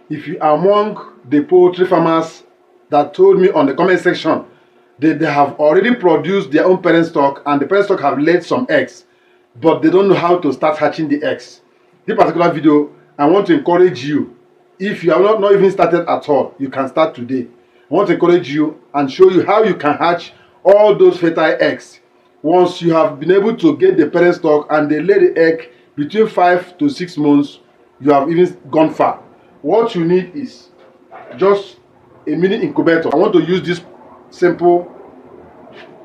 if you are among the poultry farmers that told me on the comment section that they have already produced their own parent stock and the parent stock have laid some eggs, but they don't know how to start hatching the eggs. This particular video, I want to encourage you. If you have not even started at all, you can start today. I want to encourage you and show you how you can hatch all those fertile eggs. Once you have been able to get the parent stock and they lay the egg between 5 to 6 months, you have even gone far. What you need is just a mini incubator. I want to use this simple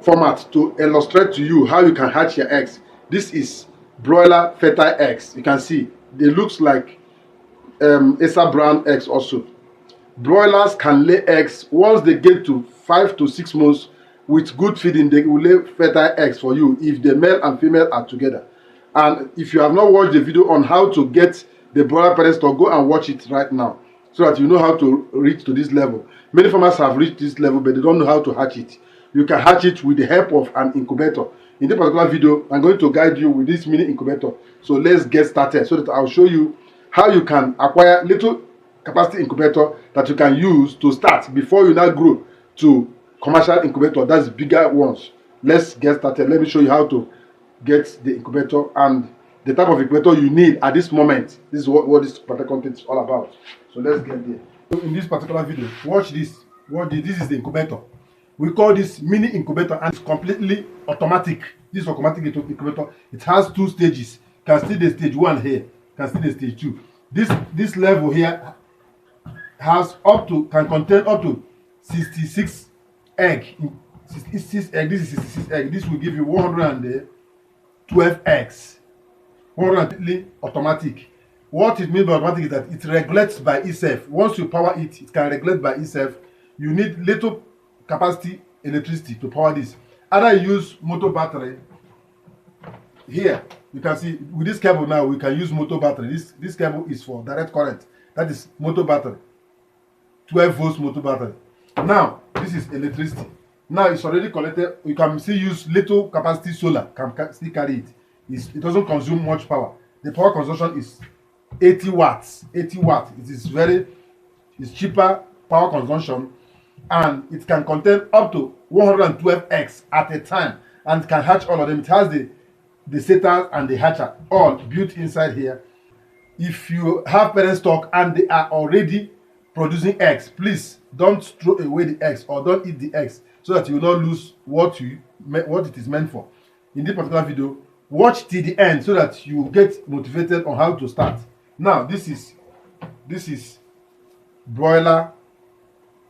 format to illustrate to you how you can hatch your eggs. This is broiler fertile eggs. You can see they looks like Esa brown eggs also. Broilers can lay eggs once they get to 5 to 6 months. With good feeding, they will lay fertile eggs for you if the male and female are together. And if you have not watched the video on how to get the broiler parent stock, go and watch it right now so that you know how to reach to this level. Many farmers have reached this level, but they don't know how to hatch it. You can hatch it with the help of an incubator. In this particular video, I'm going to guide you with this mini incubator. So let's get started so that I'll show you how you can acquire little capacity incubator that you can use to start before you now grow to commercial incubator. That's bigger ones. Let's get started. Let me show you how to get the incubator and the type of incubator you need at this moment. This is what this particular content is all about. So let's get there. So in this particular video, watch this. This is the incubator. We call this mini incubator and it's completely automatic. This automatic incubator. It has 2 stages. You can see the stage 1 here. You can see the stage 2. This level here has can contain up to 66 egg. 66 egg. This is 66 egg. This will give you 112 eggs. 100% automatic. What it means by automatic is that it regulates by itself. Once you power it, it can regulate by itself. You need little capacity electricity to power this. Either you use motor battery. Here you can see with this cable now we can use motor battery. This cable is for direct current. That is motor battery. 12 volts motor battery. Now this is electricity. Now it's already connected. You can still use little capacity solar. Can still carry it. It doesn't consume much power. The power consumption is 80 watts. 80 watts. It's cheaper power consumption, and it can contain up to 112 eggs at a time, and it can hatch all of them. It has the setters and the hatcher all built inside here. If you have parent stock and they are already producing eggs, please don't throw away the eggs or don't eat the eggs so that you will not lose what it is meant for. In this particular video, watch till the end so that you get motivated on how to start. Now this is broiler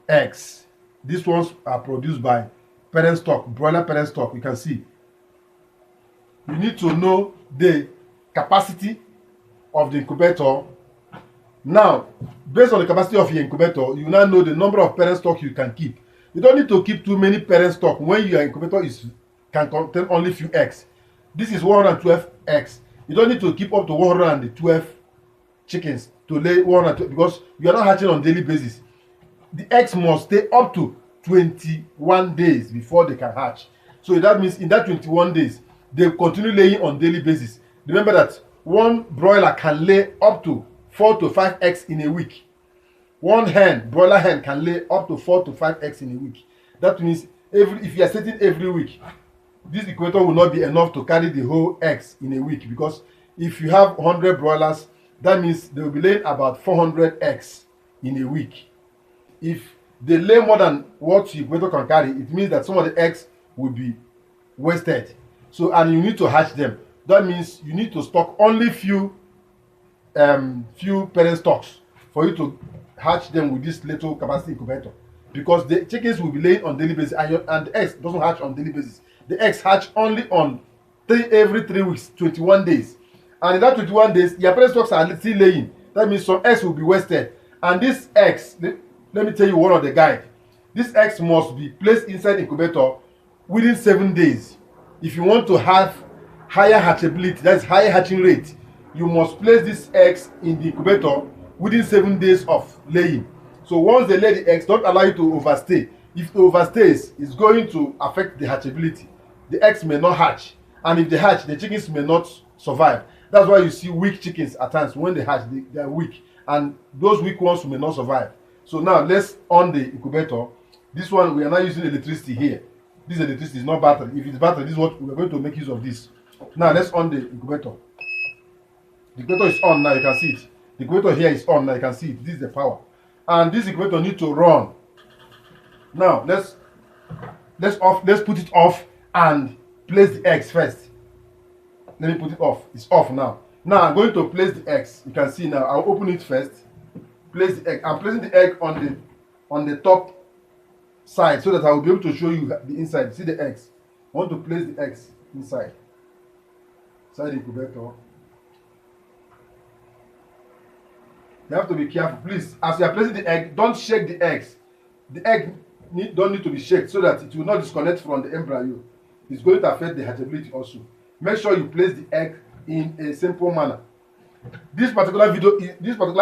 eggs. These ones are produced by parent stock, broiler parent stock. You can see. You need to know the capacity of the incubator. Now, based on the capacity of your incubator, you now know the number of parent stock you can keep. You don't need to keep too many parent stock when your incubator can contain only few eggs. This is 112 eggs. You don't need to keep up to 112 chickens to lay 112 because you are not hatching on daily basis. The eggs must stay up to 21 days before they can hatch. So that means in that 21 days, they continue laying on daily basis. Remember that one broiler can lay up to 4 to 5 eggs in a week. One broiler hen can lay up to 4 to 5 eggs in a week. That means if you are setting every week, this incubator will not be enough to carry the whole eggs in a week, because if you have 100 broilers, that means they will be laying about 400 eggs in a week. If they lay more than what the incubator can carry, it means that some of the eggs will be wasted. So, and you need to hatch them. That means you need to stock only few parent stocks for you to hatch them with this little capacity incubator, because the chickens will be laying on daily basis and the eggs doesn't hatch on daily basis. The eggs hatch only on every 3 weeks, 21 days. And in that 21 days, your parent stocks are still laying. That means some eggs will be wasted. And these eggs, let me tell you one of the guide. These eggs must be placed inside the incubator within 7 days. If you want to have higher hatchability, that's higher hatching rate, you must place these eggs in the incubator within 7 days of laying. So once they lay the eggs, don't allow it to overstay. If it overstays, it's going to affect the hatchability. The eggs may not hatch, and if they hatch, the chickens may not survive. That's why you see weak chickens at times. When they hatch, they are weak, and those weak ones may not survive. So now let's on the incubator. This one we are not using electricity here. This electricity is not battery. If it's battery, this is what we are going to make use of this. Now let's on the incubator. The incubator is on now, you can see it. The incubator here is on now, you can see it. This is the power. And this incubator needs to run. Now let's put it off and place the eggs first. Let me put it off. It's off now. Now I'm going to place the eggs. You can see now. I'll open it first. Place the egg. I'm placing the egg on the top side so that I will be able to show you the inside. See the eggs. I want to place the eggs inside the incubator. You have to be careful, please. As you are placing the egg, don't shake the eggs. The egg don't need to be shaken so that it will not disconnect from the embryo. It's going to affect the hatchability also. Make sure you place the egg in a simple manner. This particular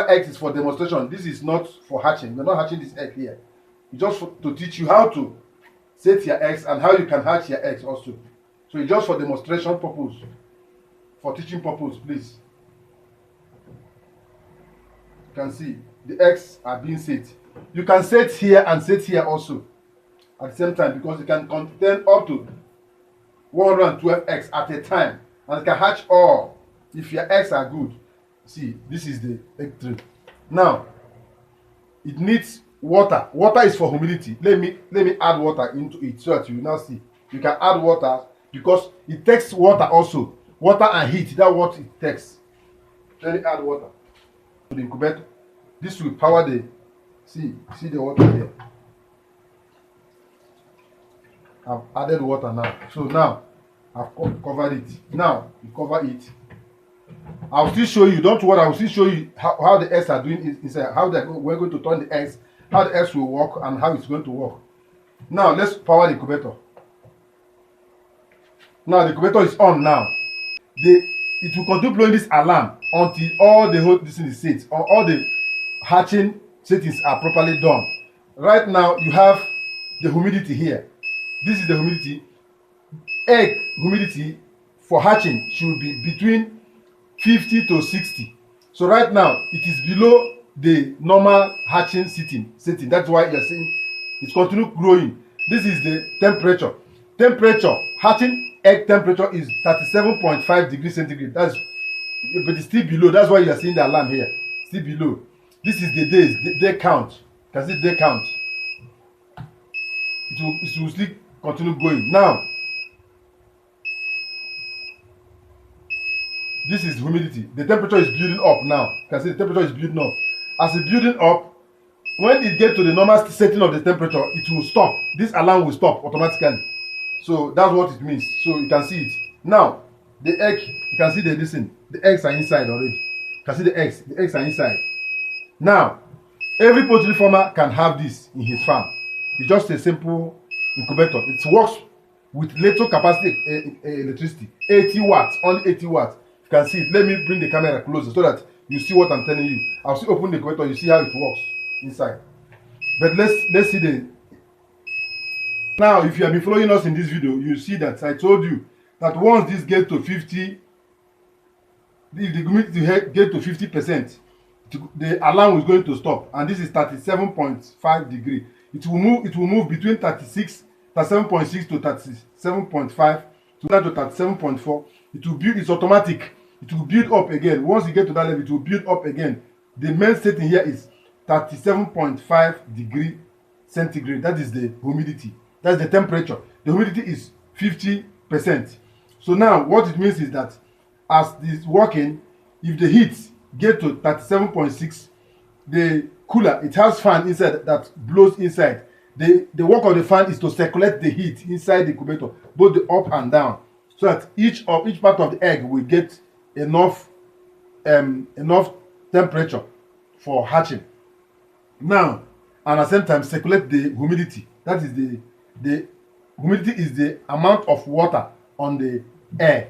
egg is for demonstration. This is not for hatching. We're not hatching this egg here. It's just to teach you how to set your eggs and how you can hatch your eggs also. So it's just for demonstration purpose, for teaching purpose, please. You can see the eggs are being set. You can set here and set here also at the same time, because it can contain up to 112 eggs at a time, and it can hatch all if your eggs are good. See, this is the egg tray. Now it needs water. Water is for humidity. Let me add water into it so that you now see. You can add water because it takes water also. Water and heat, that's what it takes. Let me add water to the incubator. This will power the see the water here. I've added water now. So now I've covered it. Now you cover it. I'll still show you, don't worry, I'll still show you how the eggs are doing inside, how we're going to turn the eggs, how the eggs will work and how it's going to work. Now let's power the incubator. Now the incubator is on now. It will continue blowing this alarm until all the whole this is set, or all the hatching settings are properly done. Right now you have the humidity here. This is the humidity. Egg humidity for hatching should be between 50 to 60. So right now it is below the normal hatching setting. That's why you're seeing it's continue growing. This is the temperature. Hatching egg temperature is 37.5 degrees centigrade. But it's still below. That's why you're seeing the alarm here. Still below. This is the days, the day count. You can see day count. It will still continue going. Now this is humidity. The temperature is building up now. You can see the temperature is building up. As it's building up, when it gets to the normal setting of the temperature, it will stop. This alarm will stop automatically. So that's what it means. So you can see it. Now, the egg, you can see the eggs are inside already. You can see the eggs. The eggs are inside. Now, every poultry farmer can have this in his farm. It's just a simple incubator. It works with little capacity electricity. 80 watts, only 80 watts. You can see it. Let me bring the camera closer so that you see what I'm telling you. I'll still open the incubator, you see how it works inside. But let's see the. Now, if you have been following us in this video, you see that I told you that once this gets to 50, if the humidity gets to 50%, the alarm is going to stop. And this is 37.5 degrees. It will move between 37.6 to 37.5 to that to 37.4. It will build. It's automatic. It will build up again. Once you get to that level, it will build up again. The main setting here is 37.5 degrees centigrade. That is the humidity. That's the temperature. The humidity is 50%. So now what it means is that as it's working, if the heat get to 37.6, the cooler, it has fan inside that blows inside. The work of the fan is to circulate the heat inside the incubator, both the up and down, so that each part of the egg will get enough temperature for hatching. Now, and at the same time circulate the humidity. That is the humidity is the amount of water on the air.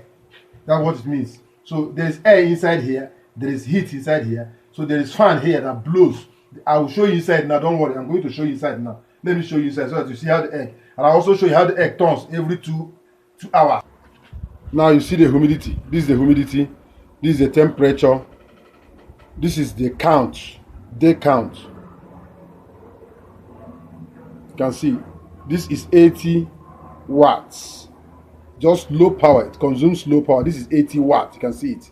That's what it means. So there is air inside here, there is heat inside here, so there is fan here that blows. I will show you inside now, don't worry, I'm going to show you inside now. Let me show you inside so that you see how the egg, and I'll also show you how the egg turns every two hours. Now you see the humidity. This is the humidity, this is the temperature, This is the count, day count. You can see this is 80 watts. Just low power. It consumes low power. This is 80 watts. You can see it.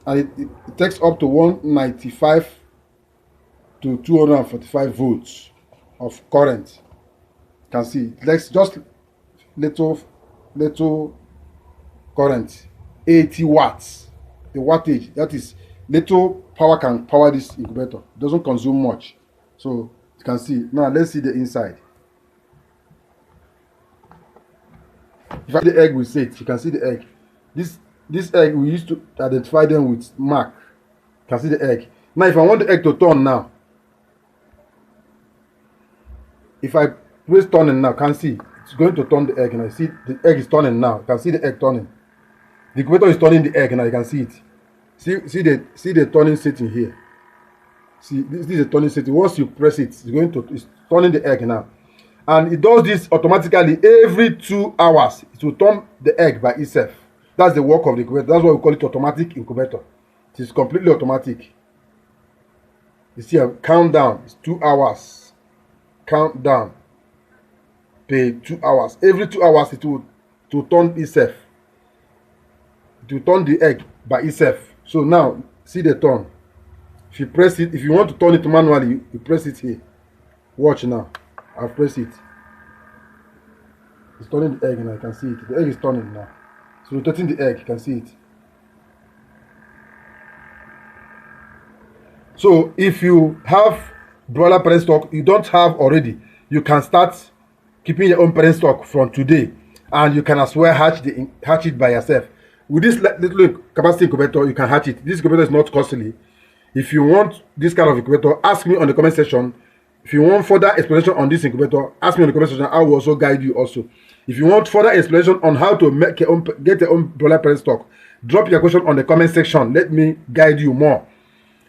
And it takes up to 195 to 245 volts of current. You can see it. Let's just little current. 80 watts. The wattage, that is little power can power this incubator. It doesn't consume much. So you can see. Now let's see the inside. If I the egg we set, you can see the egg. This egg we used to identify them with mark. You can see the egg. Now if I want the egg to turn now, if I press turning now, you can see it's going to turn the egg. And I see the egg is turning now. You can see the egg turning. The incubator is turning the egg now. You can see it. See the turning setting here. See this is a turning setting. Once you press it, it's turning the egg now. And it does this automatically every 2 hours. It will turn the egg by itself. That's the work of the incubator. That's why we call it automatic incubator. It is completely automatic. You see a countdown. It's 2 hours. Countdown. Per 2 hours. Every 2 hours it will turn itself. It will turn the egg by itself. So now see the turn. If you press it, if you want to turn it manually, you press it here. Watch now. I've pressed it. It's turning the egg now. You can see it. The egg is turning now. So rotating the egg, you can see it. So if you have broiler parent stock you don't have already, you can start keeping your own parent stock from today, and you can as well hatch it by yourself. With this little capacity incubator, you can hatch it. This incubator is not costly. If you want this kind of incubator, ask me on the comment section. If you want further explanation on this incubator, ask me on the comment section. I will also guide you also. If you want further explanation on how to get your own broiler parent stock, drop your question on the comment section. Let me guide you more.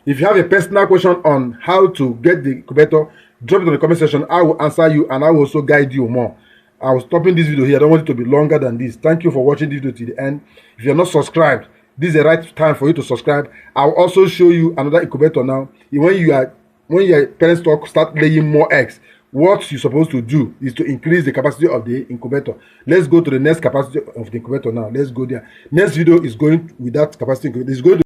If you have a personal question on how to get the incubator, drop it in the comment section. I will answer you and I will also guide you more. I was stopping this video here. I don't want it to be longer than this. Thank you for watching this video to the end. If you're not subscribed, this is the right time for you to subscribe. I'll also show you another incubator now. When your parent stock start laying more eggs, what you're supposed to do is to increase the capacity of the incubator. Let's go to the next capacity of the incubator now. Let's go there. Next video is going with that capacity incubator. It's going to